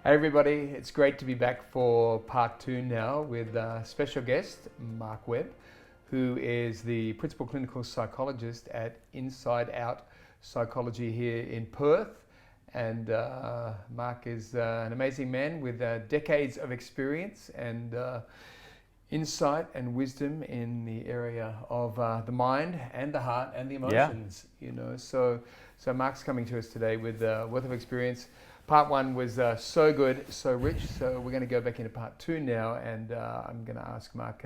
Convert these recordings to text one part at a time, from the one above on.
Hey everybody, it's great to be back for part two now with special guest Mark Webb, who is the principal clinical psychologist at Inside Out Psychology here in Perth. And Mark is an amazing man with decades of experience and insight and wisdom in the area of the mind and the heart and the emotions. You know, so Mark's coming to us today with a wealth of experience. Part one was so good, so rich, so we're going to go back into part two now, and I'm going to ask Mark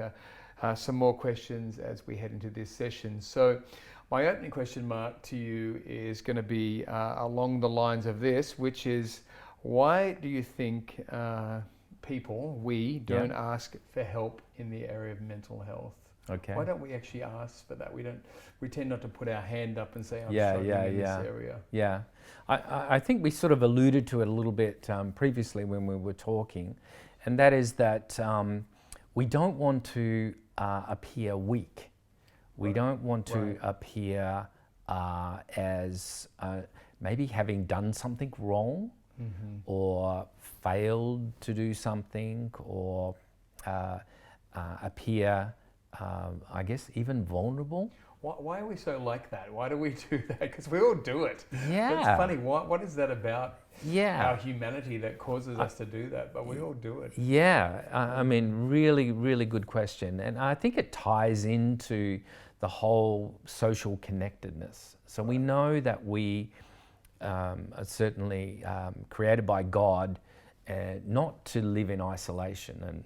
some more questions as we head into this session. So my opening question, Mark, to you is going to be along the lines of this, which is, why do you think we don't ask for help in the area of mental health? Okay. Why don't we actually ask for that? We tend not to put our hand up and say, I'm struggling in this area. Yeah. I think we sort of alluded to it a little bit previously when we were talking, and that is that we don't want to appear weak. We don't want to appear as maybe having done something wrong, or failed to do something, or appear I guess even vulnerable. Why are we so like that? Why do we do that? Because we all do it. Yeah. It's funny. What is that about our humanity that causes us to do that? But we all do it. Yeah. I mean, really, really good question. And I think it ties into the whole social connectedness. So we know that we are certainly created by God not to live in isolation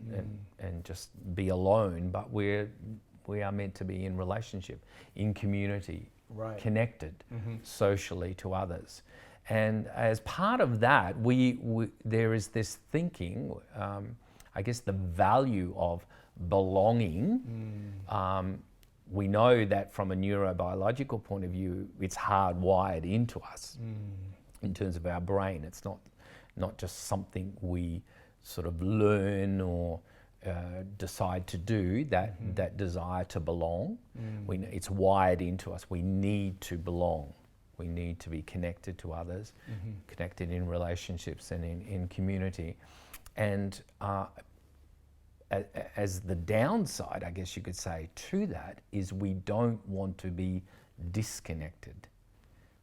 and just be alone, but we are meant to be in relationship, in community, connected socially to others. And as part of that, there is this thinking, I guess the value of belonging. We know that from a neurobiological point of view, it's hardwired into us in terms of our brain. It's not just something we sort of learn or decide to do, that desire to belong. It's wired into us. We need to belong. We need to be connected to others, connected in relationships and in community. And as the downside, I guess you could say, to that is we don't want to be disconnected.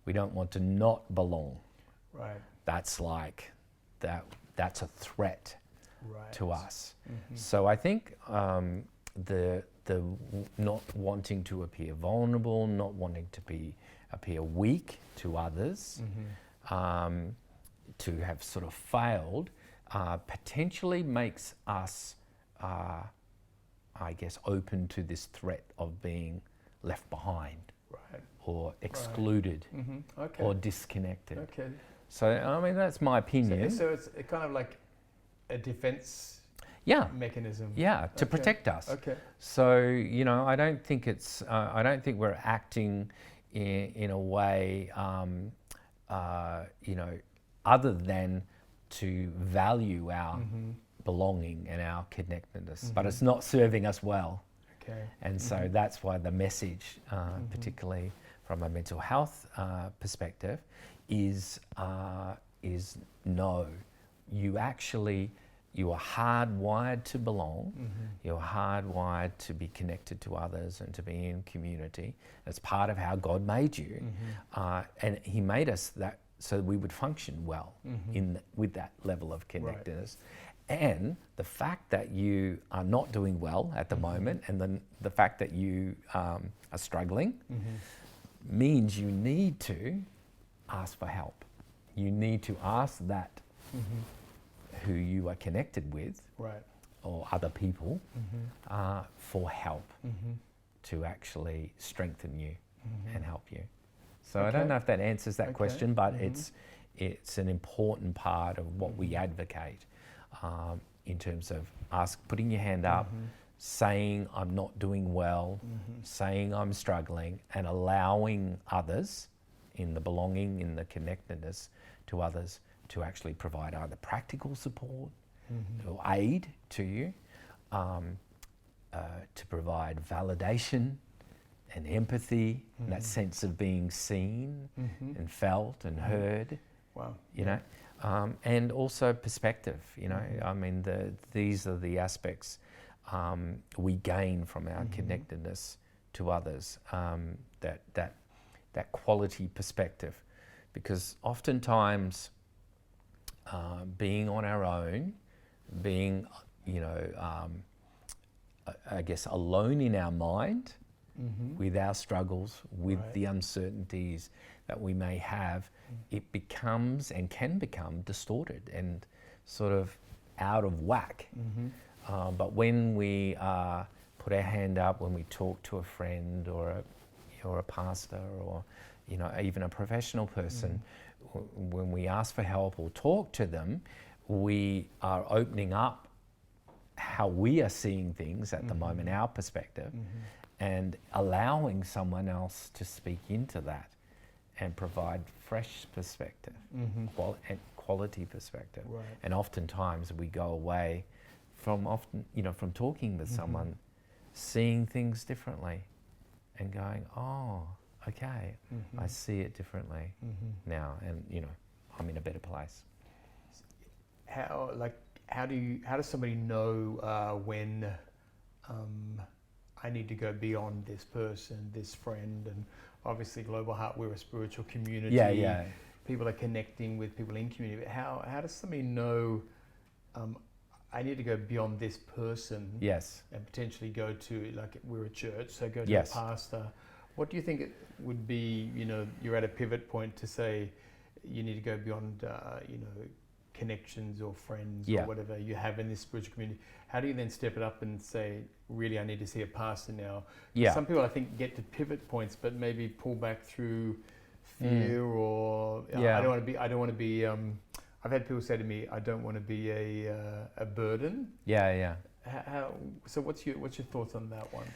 We don't want to not belong. Right. That's like that's a threat to us. So I think the not wanting to appear vulnerable, not wanting to appear weak to others, to have sort of failed, potentially makes us, I guess, open to this threat of being left behind, or excluded, or disconnected. Okay. So, I mean, that's my opinion. So it's kind of like a defense mechanism. Yeah, to protect us. Okay. So, you know, I don't think we're acting in a way, you know, other than to value our belonging and our connectedness, but it's not serving us well. Okay. And so that's why the message, particularly from a mental health perspective, is no. You are hardwired to belong. You're hardwired to be connected to others and to be in community. That's part of how God made you, and He made us that so we would function well with that level of connectedness. And the fact that you are not doing well at the moment, and then the fact that you are struggling, means you need to ask for help. You need to ask that who you are connected with, or other people, for help to actually strengthen you and help you. So I don't know if that answers that question, but it's an important part of what we advocate in terms of putting your hand up, saying I'm not doing well, saying I'm struggling, and allowing others in the belonging, in the connectedness to others, to actually provide either practical support or aid to you, to provide validation and empathy, and that sense of being seen and felt and heard. Wow. You know, And also perspective, you know. I mean, these are the aspects we gain from our connectedness to others, that quality perspective. Because oftentimes, being on our own, being, you know, I guess alone in our mind, with our struggles, with the uncertainties that we may have, it becomes and can become distorted and sort of out of whack. But when we put our hand up, when we talk to a friend or a pastor or, you know, even a professional person, when we ask for help or talk to them, we are opening up how we are seeing things at the moment, our perspective, and allowing someone else to speak into that and provide fresh perspective, and quality perspective. Right. And oftentimes we go away from from talking with someone, seeing things differently and going, oh, okay, I see it differently now, and, you know, I'm in a better place. How does somebody know when I need to go beyond this person, this friend? And obviously Global Heart, we're a spiritual community. Yeah. People are connecting with people in community. But how does somebody know I need to go beyond this person? Yes. And potentially go to, like, we're a church, so go to a pastor. What do you think it would be, you know, you're at a pivot point to say you need to go beyond, you know, connections or friends or whatever you have in this spiritual community? How do you then step it up and say, really, I need to see a pastor now? Some people, I think, get to pivot points, but maybe pull back through fear or I don't want to be. I've had people say to me, I don't want to be a burden. So what's your thoughts on that one?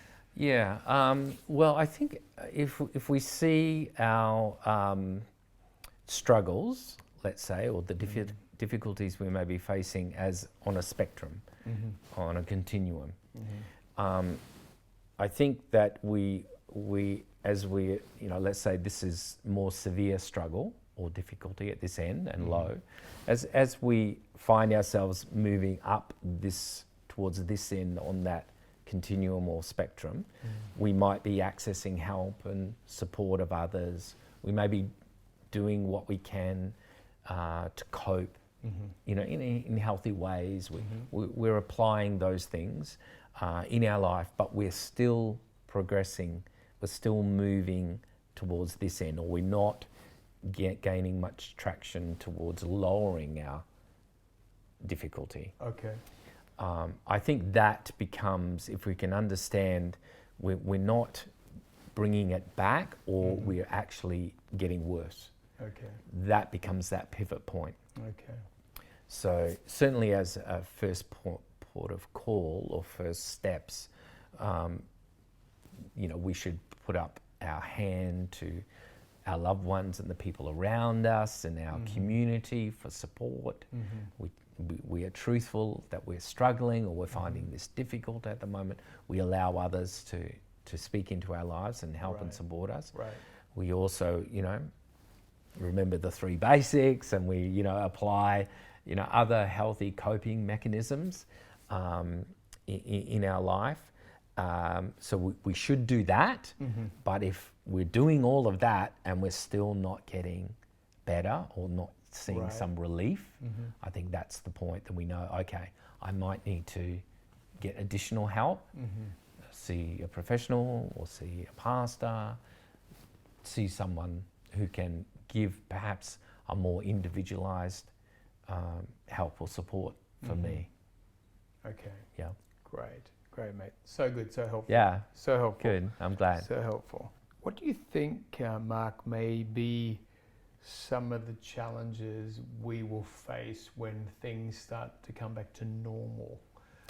Well, I think if we see our struggles, let's say, or the difficulties we may be facing as on a spectrum, on a continuum, I think that we as we, you know, let's say this is more severe struggle or difficulty at this end and low, as we find ourselves moving up towards this end on that continuum or spectrum, we might be accessing help and support of others. We may be doing what we can to cope, you know, in healthy ways. We're applying those things in our life, but we're still progressing. We're still moving towards this end, or we're not gaining much traction towards lowering our difficulty. Okay. I think that becomes, if we can understand, we're not bringing it back, or we're actually getting worse. Okay. That becomes that pivot point. Okay. So certainly as a first port of call or first steps, you know, we should put up our hand to our loved ones and the people around us and our community for support. We are truthful that we're struggling or we're finding this difficult at the moment. We allow others to speak into our lives and help and support us. Right. We also, you know, remember the 3 basics, and we, you know, apply, you know, other healthy coping mechanisms in our life. So we should do that, but if we're doing all of that and we're still not getting better or not seeing some relief, I think that's the point that we know, okay, I might need to get additional help, see a professional or see a pastor, see someone who can give perhaps a more individualized help or support for me. Okay. Yeah. Great, mate. So good, so helpful. Yeah. So helpful. Good. I'm glad. So helpful. What do you think, Mark, may be some of the challenges we will face when things start to come back to normal?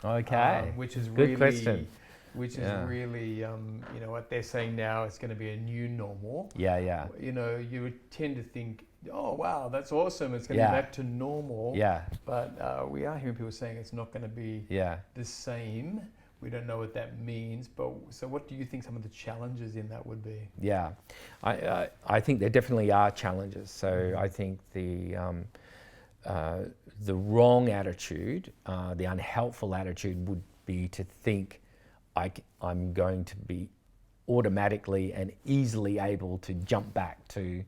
Okay. Which is good really, question. Which is really, you know, what they're saying now, it's going to be a new normal. Yeah. You know, you would tend to think, oh, wow, that's awesome. It's going to be back to normal. Yeah. But we are hearing people saying it's not going to be the same. We don't know what that means. But so what do you think some of the challenges in that would be? Yeah. I think there definitely are challenges. So I think the the wrong attitude, the unhelpful attitude would be to think I'm going to be automatically and easily able to jump back to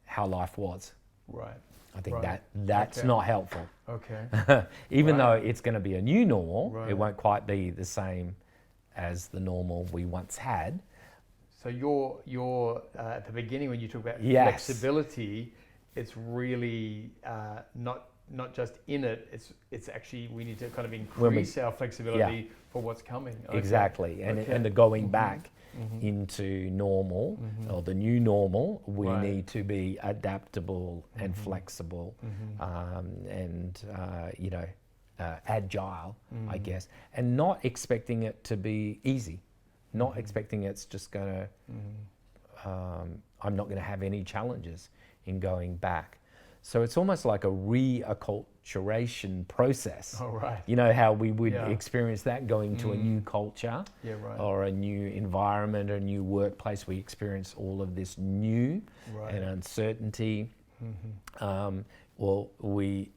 how life was. Right. I think Right. that's Okay. not helpful. Okay. Even though Right. it's going to be a new normal, Right. it won't quite be the same as the normal we once had. So you're at the beginning when you talk about Yes. flexibility, it's really not just in it. It's actually we need to kind of increase our flexibility for what's coming. Okay. Exactly, and Okay. and the going back into normal or the new normal, we Right. need to be adaptable and flexible, and agile, I guess, and not expecting it to be easy, not expecting it's just going to. I'm not going to have any challenges in going back. So it's almost like a reacculturation process. Oh, right. You know how we would Yeah. experience that going to a new culture Yeah, right. or a new environment, a new workplace. We experience all of this new Right. and uncertainty. Well, we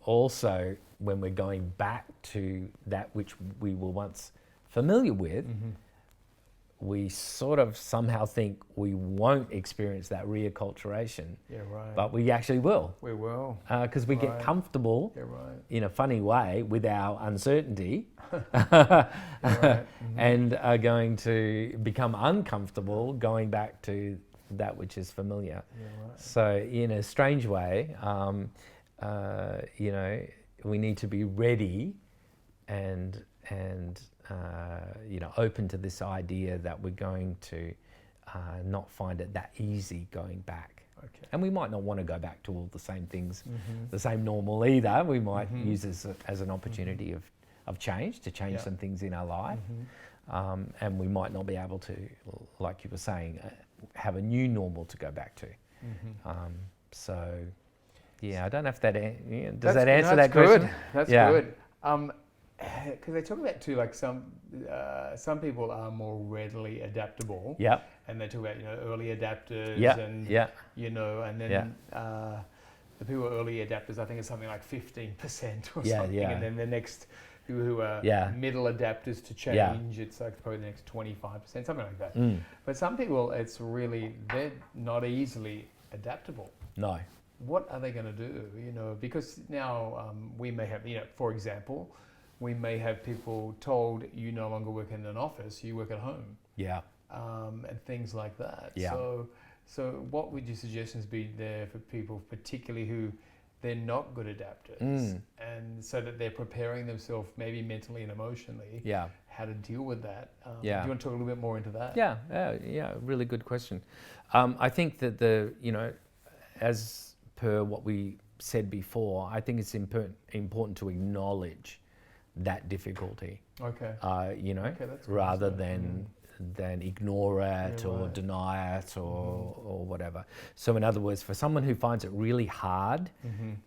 also, when we're going back to that which we were once familiar with, we sort of somehow think we won't experience that reacculturation, Yeah, right. but we actually will, We will. because we get Right. comfortable Yeah, right. in a funny way with our uncertainty, Right. and are going to become uncomfortable going back to that which is familiar. Yeah, right. So in a strange way, we need to be ready and open to this idea that we're going to not find it that easy going back. Okay. And we might not want to go back to all the same things, the same normal either. We might use this as an opportunity of change, to change Yeah. some things in our life. And we might not be able to, like you were saying, have a new normal to go back to. So, yeah, I don't know if that does that answer that question? That's Yeah. good. Because they talk about too, like some people are more readily adaptable. Yep. And they talk about early adapters. Yeah. And Yeah. and then the people who are early adapters, I think it's something like 15% or Yeah, something. yeah. And then the next people who are Yeah. middle adapters to change, it's like probably the next 25%, something like that. But some people, they're not easily adaptable. No. What are they going to do? Because now we may have, for example, we may have people told you no longer work in an office, you work at home, Yeah. and things like that. Yeah. So what would your suggestions be there for people, particularly who they're not good adapters, and so that they're preparing themselves maybe mentally and emotionally, Yeah. how to deal with that? Do Yeah. you want to talk a little bit more into that? Yeah, really good question. I think that as per what we said before, I think it's important to acknowledge that difficulty. Okay. Okay, that's good. rather than ignore it Yeah, or right. deny it or whatever. So in other words, for someone who finds it really hard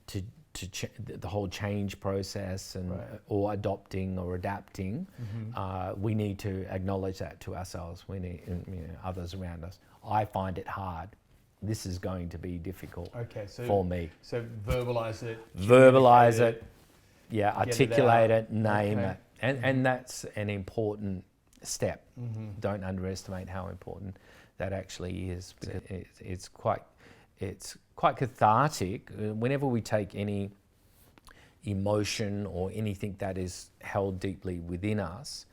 to the whole change process and Right. or adopting or adapting, we need to acknowledge that to ourselves. We need others around us. I find it hard. This is going to be difficult Okay. So for me. So verbalize it. Verbalize communicate it. Yeah, Get it articulate out. it, name Okay. it, and that's an important step. Don't underestimate how important that actually is. It's quite cathartic whenever we take any emotion or anything that is held deeply within us,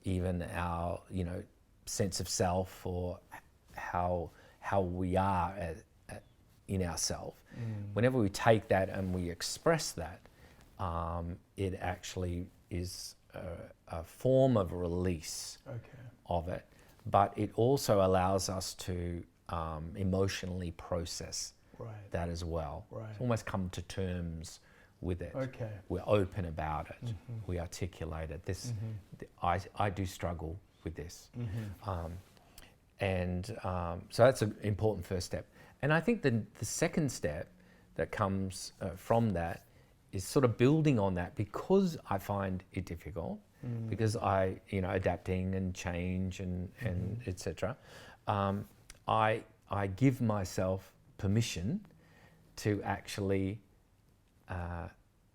even our sense of self or how we are in ourself. Whenever we take that and we express that, it actually is a form of release of it, but it also allows us to emotionally process that as well. Right. It's almost come to terms with it. Okay. We're open about it. We articulate it. I do struggle with this. So that's an important first step. And I think the second step that comes from that is sort of building on that, because I find it difficult, because adapting and change and etc. I give myself permission to actually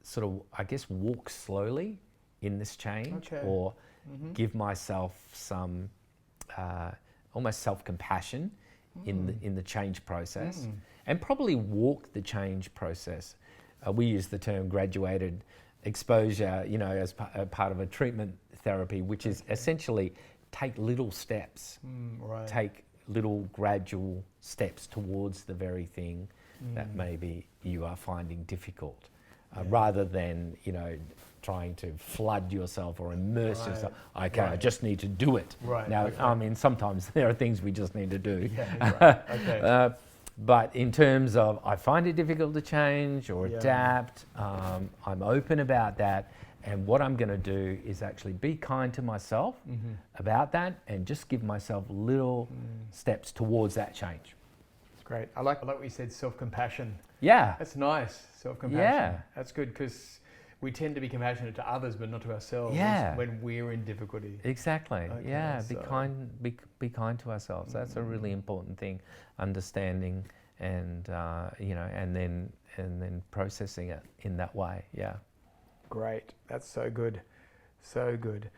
sort of, I guess, walk slowly in this change, Okay. or give myself some almost self-compassion in the change process, and probably walk the change process. We use the term graduated exposure, you know, as part of a treatment therapy, which is essentially take little steps, Right. take little gradual steps towards the very thing that maybe you are finding difficult, rather than, you know, trying to flood yourself or immerse yourself. Okay, I just need to do it. Right. Now, Okay. I mean, sometimes there are things we just need to do. Yeah. Right. Okay. But in terms of, I find it difficult to change or Yeah. adapt, I'm open about that. And what I'm going to do is actually be kind to myself about that, and just give myself little steps towards that change. Great. I like what you said, self-compassion. Yeah. That's nice, self-compassion. Yeah. That's good, because we tend to be compassionate to others, but not to ourselves Yeah. when we're in difficulty. Exactly. Okay, Yeah. Be so- kind. Be kind to ourselves. That's a really important thing. Understanding and you know, and then processing it in that way. Yeah. Great. That's so good. So good.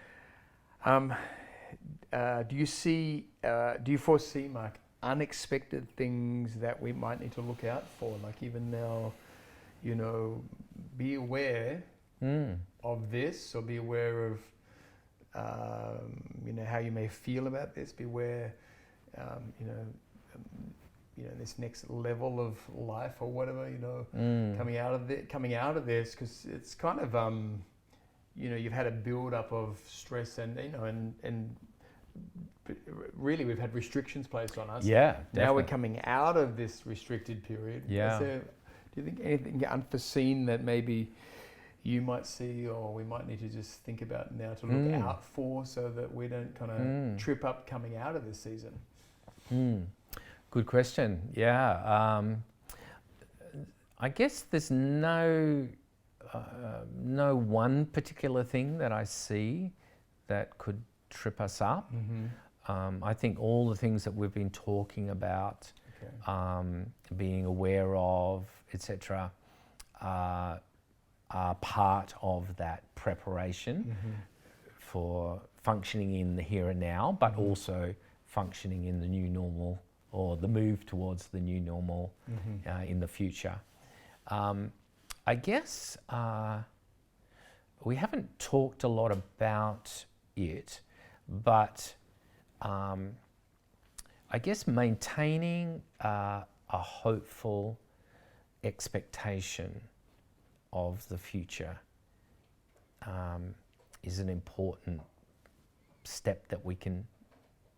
Do you foresee, Mark, unexpected things that we might need to look out for? Like even now, you know, be aware of this, or be aware of, you know, how you may feel about this. Be aware, you know, this next level of life or whatever, you know, coming out of this, because it's kind of, you know, you've had a build up of stress, and you know, and really we've had restrictions placed on us. Yeah. Now we're definitely. coming out of this restricted period. Yeah. Do you think anything unforeseen that maybe you might see, or we might need to just think about now to look out for, so that we don't kind of trip up coming out of this season? Good question. Yeah. I guess there's no one particular thing that I see that could trip us up. I think all the things that we've been talking about, being aware of, etc., are part of that preparation for functioning in the here and now, but also functioning in the new normal, or the move towards the new normal in the future. I guess we haven't talked a lot about it, but I guess maintaining a hopeful expectation of the future is an important step that we can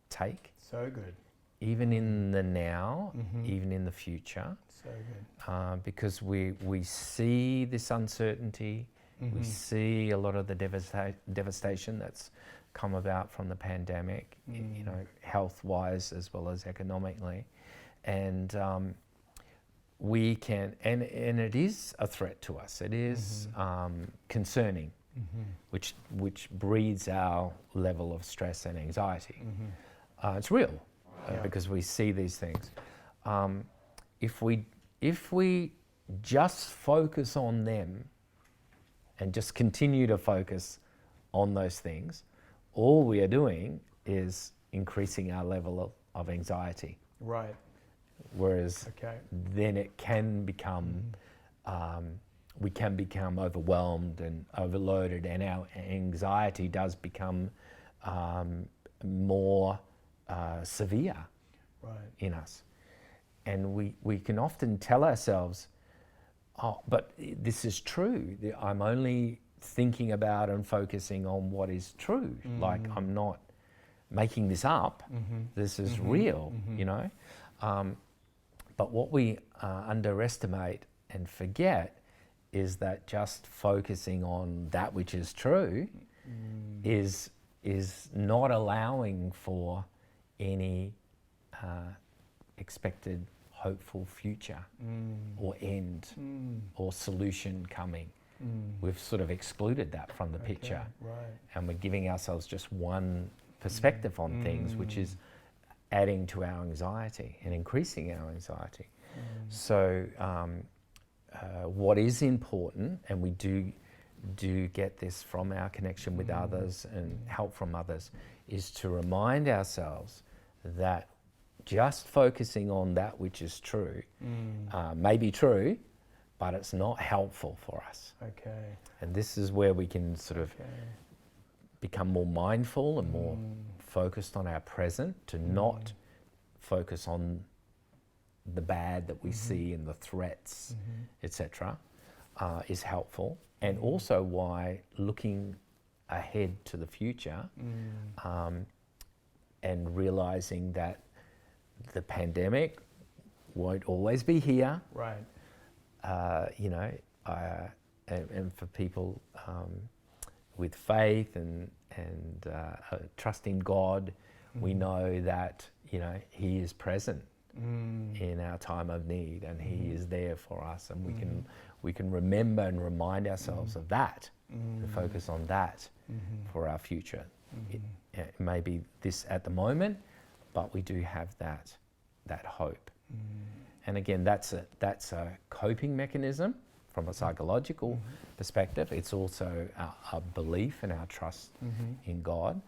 take. So good. Even in the now, even in the future, So good. because we see this uncertainty, we see a lot of the devastation that's come about from the pandemic, you know, health-wise as well as economically, and we can, and it is a threat to us. It is concerning, which breeds our level of stress and anxiety. It's real. Because we see these things. If we just focus on them and just continue to focus on those things, all we are doing is increasing our level of anxiety. Right. Whereas Okay. then it can become, we can become overwhelmed and overloaded, and our anxiety does become more severe in us. And we can often tell ourselves, oh, but this is true. I'm only thinking about and focusing on what is true. Like, I'm not making this up. This is real, you know. But what we underestimate and forget is that just focusing on that which is true is not allowing for any expected hopeful future or end or solution coming. We've sort of excluded that from the picture, Right. and we're giving ourselves just one perspective on things, which is adding to our anxiety and increasing our anxiety. So what is important, and we do get this from our connection with others and help from others, is to remind ourselves that just focusing on that which is true may be true, but it's not helpful for us. Okay. And this is where we can sort of become more mindful and more focused on our present, to not focus on the bad that we see and the threats, etc., is helpful. And also why looking ahead to the future and realizing that the pandemic won't always be here. Right. You know, and for people with faith and trust in God, we know that, you know, He is present in our time of need, and He is there for us, and we can remember and remind ourselves of that, to focus on that for our future. It may be this at the moment, but we do have that hope. And again, that's a coping mechanism from a psychological perspective. It's also our belief and our trust in God,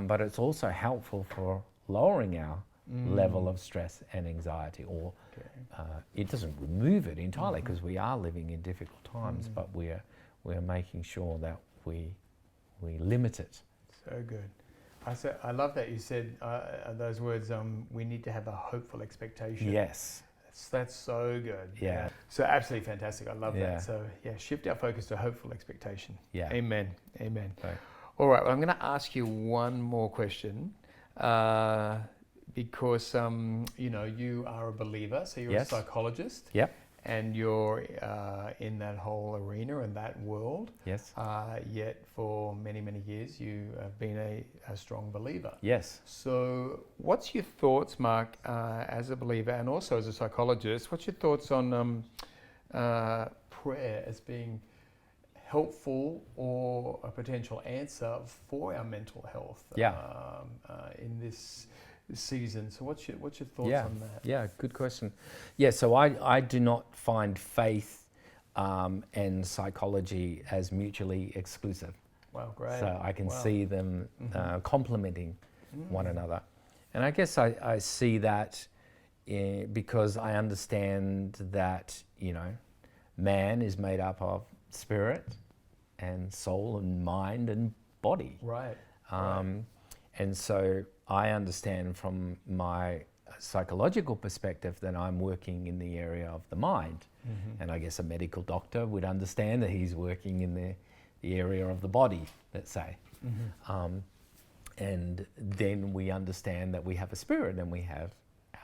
but it's also helpful for lowering our level of stress and anxiety, or it doesn't remove it entirely, because we are living in difficult times, but we're making sure that we limit it. So good. I love that you said those words. We need to have a hopeful expectation. Yes. That's so good. Yeah. So absolutely fantastic. I love Yeah. that. So shift our focus to hopeful expectation. Yeah. Amen. Amen. Right. All right. Well, I'm going to ask you one more question, because you know, you are a believer, so you're a psychologist. Yep. And you're in that whole arena and that world. Yes. Yet for many, many years you have been a strong believer. Yes. So what's your thoughts, Mark, as a believer and also as a psychologist, what's your thoughts on prayer as being helpful or a potential answer for our mental health in this season? So what's your thoughts on that? Yeah, good question. Yeah, so I do not find faith and psychology as mutually exclusive. Wow, great. So I can see them complementing one another. And I guess I see that because I understand that, you know, man is made up of spirit and soul and mind and body. Right. And so I understand from my psychological perspective that I'm working in the area of the mind. And I guess a medical doctor would understand that he's working in the area of the body, let's say. And then we understand that we have a spirit and we have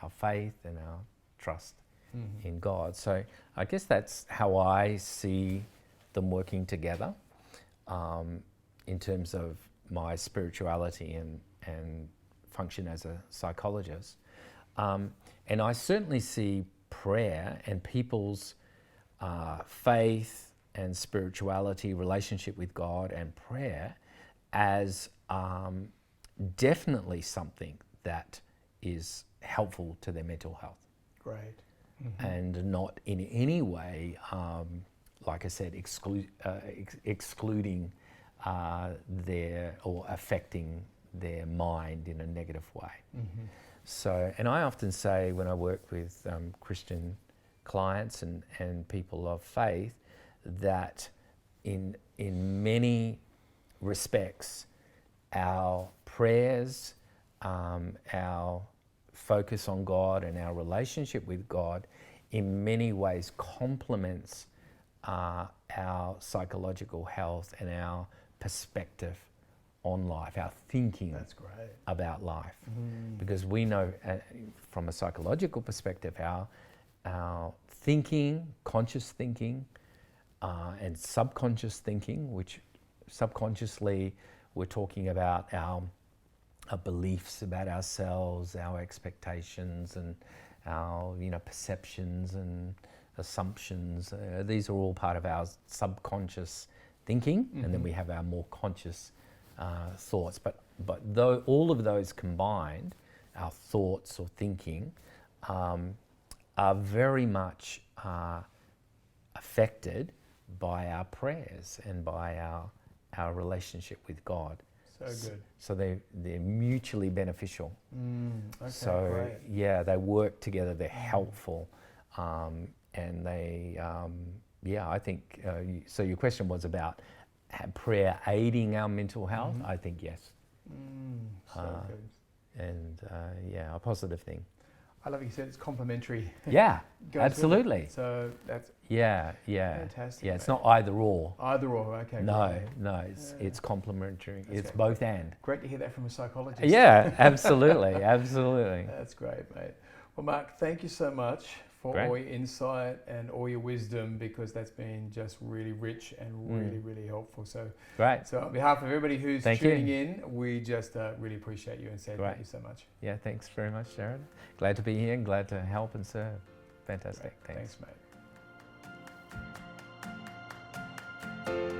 our faith and our trust in God. So I guess that's how I see them working together in terms of my spirituality and function as a psychologist. And I certainly see prayer and people's faith and spirituality, relationship with God and prayer as definitely something that is helpful to their mental health. Great. And not in any way, like I said, excluding their or affecting their mind in a negative way. So, and I often say when I work with Christian clients and people of faith, that in many respects, our prayers, our focus on God and our relationship with God in many ways complements our psychological health and our perspective on life, our thinking about life. Because we know from a psychological perspective, our thinking, conscious thinking, and subconscious thinking, which subconsciously we're talking about our beliefs about ourselves, our expectations, and our perceptions and assumptions. These are all part of our subconscious thinking, and then we have our more conscious thoughts. But though all of those combined, our thoughts or thinking, are very much affected by our prayers and by our relationship with God. So good. So they're mutually beneficial. Okay, So great. yeah, they work together. They're helpful, and they I think. So your question was about prayer aiding our mental health. I think yes. So good. And a positive thing. I love you said it's complementary. Yeah, Goes with it. absolutely. So that's Yeah. fantastic. Yeah, it's mate. not either or. Either or. Okay. No, great. it's complementary. That's It's great. both and. Great to hear that from a psychologist. Yeah, absolutely, absolutely. That's great, mate. Well, Mark, thank you so much for Great. all your insight and all your wisdom, because that's been just really rich and really, really helpful. So, Great. so on behalf of everybody who's Thank tuning you. in, we just really appreciate you and say Great. thank you so much. Yeah, thanks very much, Gerard. Glad to be here and glad to help and serve. Fantastic. Great. Thanks. Thanks, mate.